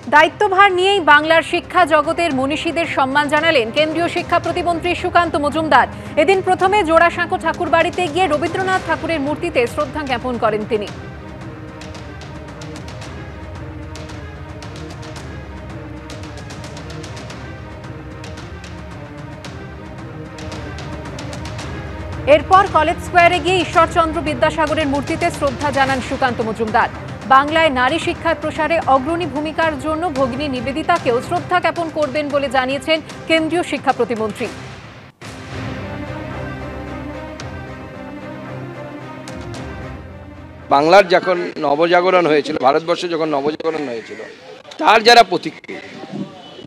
দায়িত্বভার নিয়েই বাংলার শিক্ষা জগতের মনীষীদের সম্মান জানালেন কেন্দ্রীয় শিক্ষা প্রতিমন্ত্রী সুকান্ত মজুমদার। এদিন প্রথমে জোড়াসাঁকো ঠাকুরবাড়িতে গিয়ে রবীন্দ্রনাথ ঠাকুরের মূর্তিতে শ্রদ্ধা জ্ঞাপন করেন তিনি। এরপর কলেজ স্কোয়ারে গিয়ে ঈশ্বরচন্দ্র বিদ্যাসাগরের মূর্তিতে শ্রদ্ধা জানান সুকান্ত মজুমদার। বাংলায় নারী শিক্ষার প্রসারে অগ্রণী ভূমিকার জন্য ভগিনী নিবেদিতাকেও শ্রদ্ধা জ্ঞাপন করবেন বলে জানিয়েছেন কেন্দ্রীয় শিক্ষা প্রতিমন্ত্রী। বাংলার যখন নবজাগরণ হয়েছিল, ভারতবর্ষে যখন নবজাগরণ হয়েছিল, তার যারা প্রতীক্ষী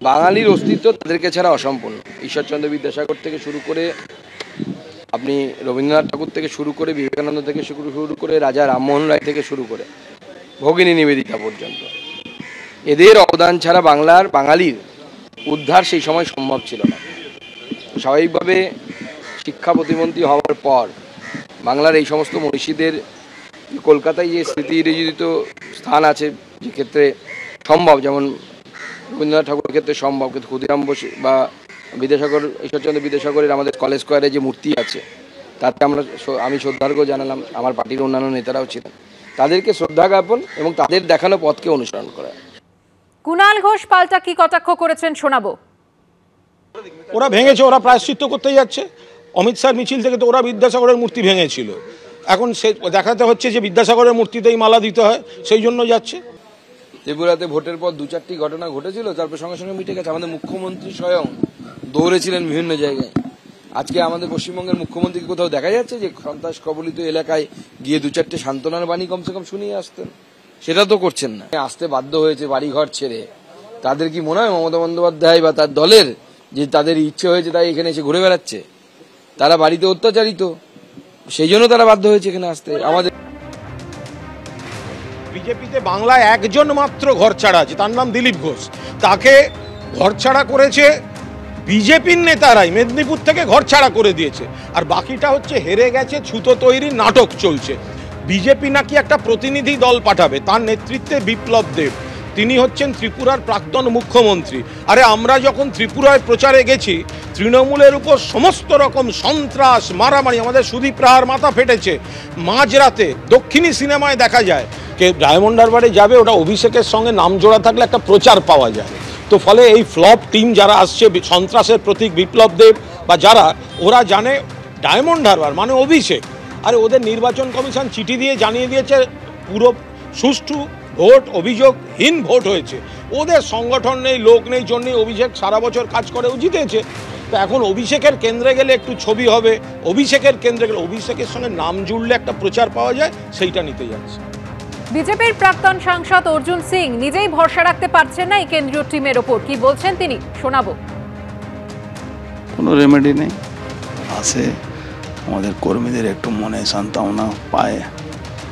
বাঙালির অস্তিত্ব তাদেরকে ছাড়া অসম্পূর্ণ। ঈশ্বরচন্দ্র বিদ্যাসাগর থেকে শুরু করে আপনি রবীন্দ্রনাথ ঠাকুর থেকে শুরু করে বিবেকানন্দ থেকে শুরু করে রাজা রামমোহন রায় থেকে শুরু করে ভগিনী নিবেদিতা পর্যন্ত, এদের অবদান ছাড়া বাঙালির উদ্ধার সেই সময় সম্ভব ছিল না। স্বাভাবিকভাবে শিক্ষা প্রতিমন্ত্রী হওয়ার পর বাংলার এই সমস্ত মনীষীদের কলকাতায় যে স্মৃতিবিজড়িত স্থান আছে, যে ক্ষেত্রে সম্ভব, যেমন রবীন্দ্রনাথ ঠাকুরের ক্ষেত্রে সম্ভব, কিন্তু ক্ষুদিরাম বসু বা ঈশ্বরচন্দ্র বিদ্যাসাগরের আমাদের কলেজ স্কোয়ারে যে মূর্তি আছে তাতে আমি শ্রদ্ধার্ঘ্য জানালাম। আমার পার্টির অন্যান্য নেতারাও ছিলেন। তাদেরকে শ্রদ্ধা জ্ঞাপন এবং তাদের দেখানো পথকে অনুসরণ করা। কুণাল ঘোষ পাল্টা কি কটাক্ষ করেছেন শোনাবো। ওরা ভেঙেছে, ওরা প্রায়শ্চিত্ত করতে যাচ্ছে। অমিত শাহ মিছিল থেকে তো ওরা বিদ্যাসাগরের মূর্তি ভেঙেছিল, এখন সে দেখাতে হচ্ছে যে বিদ্যাসাগরের মূর্তিতেই মালা দিতে হয়, সেই জন্য যাচ্ছে। ত্রিপুরাতে ভোটের পর 2-4টি ঘটনা ঘটেছিল, তারপর সঙ্গে সঙ্গে মিটে গেছে। আমাদের মুখ্যমন্ত্রী স্বয়ং দৌড়েছিলেন বিভিন্ন জায়গায়। আজকে আমাদের পশ্চিমবঙ্গের মুখ্যমন্ত্রীকে কোথাও দেখা যাচ্ছে যে সন্ত্রাস কবলিত এলাকায় গিয়ে 2-4টে সান্ত্বনার বাণী কমসে কম শুনিয়ে আসতেন? সেটা তো করছেন না। আসতে বাধ্য হয়েছে বাড়িঘর ছেড়ে। তাদের কি মনে হয় মমতা বন্দ্যোপাধ্যায় বা তার দলের যে তাদের ইচ্ছে হয়েছে তাই এখানে এসে ঘুরে বেড়াচ্ছে? তারা বাড়িতে অত্যাচারিত, সেই জন্য তারা বাধ্য হয়েছে এখানে আসতে। আমাদের বিজেপিতে বাংলায় একজন মাত্র ঘরছাড়া আছে, তার নাম দিলীপ ঘোষ। তাকে ঘরছাড়া করেছে বিজেপির নেতারাই, মেদিনীপুর থেকে ঘরছাড়া করে দিয়েছে। আর বাকিটা হচ্ছে হেরে গেছে, ছুতো তৈরির নাটক চলছে। বিজেপি নাকি একটা প্রতিনিধি দল পাঠাবে, তার নেতৃত্বে বিপ্লব দেব, তিনি হচ্ছেন ত্রিপুরার প্রাক্তন মুখ্যমন্ত্রী। আরে আমরা যখন ত্রিপুরায় প্রচারে গেছি, তৃণমূলের উপর সমস্ত রকম সন্ত্রাস মারামারি, আমাদের সুদীপ রাহার মাথা ফেটেছে। মাঝরাতে দক্ষিণী সিনেমায় দেখা যায় কে ডায়মন্ড হারবারে যাবে, ওটা অভিষেকের সঙ্গে নাম জোড়া থাকলে একটা প্রচার পাওয়া যায়। তো ফলে এই ফ্লপ টিম যারা আসছে, সন্ত্রাসের প্রতীক বিপ্লব দেব বা যারা, ওরা জানে ডায়মন্ড হারবার মানে অভিষেক। আরে ওদের নির্বাচন কমিশন চিঠি দিয়ে জানিয়ে দিয়েছে পুরো সুষ্ঠু ভোট, অভিযোগহীন ভোট হয়েছে। ওদের সংগঠন নেই, লোক নেই, জন্যই অভিষেক সারা বছর কাজ করেও জিতেছে। তো এখন অভিষেকের কেন্দ্রে গেলে একটু ছবি হবে, অভিষেকের কেন্দ্রে গেলে অভিষেকের সঙ্গে নাম জুড়লে একটা প্রচার পাওয়া যায়, সেইটা নিতে যাচ্ছে। বিজেপির প্রাক্তন সাংসদ অর্জুন সিং নিজেই ভরসা রাখতে পারছেন না এই কেন্দ্রীয় টিমের ওপর। কি বলছেন তিনি শোনাবো। কোনো রেমেডি নেই, আসে আমাদের কর্মীদের একটু মনে সান্ত্বনা পায়,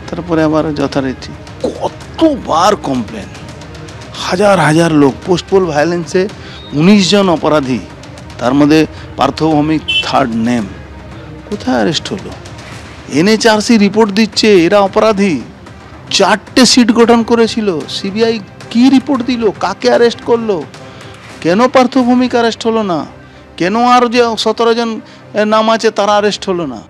তারপরে আবার যথারীতি কতবার কমপ্লেন, হাজার হাজার লোক। পোস্টপোল ভায়োলেন্সে 19 জন অপরাধী, তার মধ্যে পার্থভৌমিক থার্ড নেম। কোথায় অ্যারেস্ট হলো? এনএচআরসি রিপোর্ট দিচ্ছে এরা অপরাধী। 4টে সিট গঠন করেছিল, সিবিআই কি রিপোর্ট দিল? কাকে অ্যারেস্ট করলো? কেন পার্থভৌমিক অ্যারেস্ট হলো না? কেন আর যে 17 জন নাম আছে তারা অ্যারেস্ট হলো না?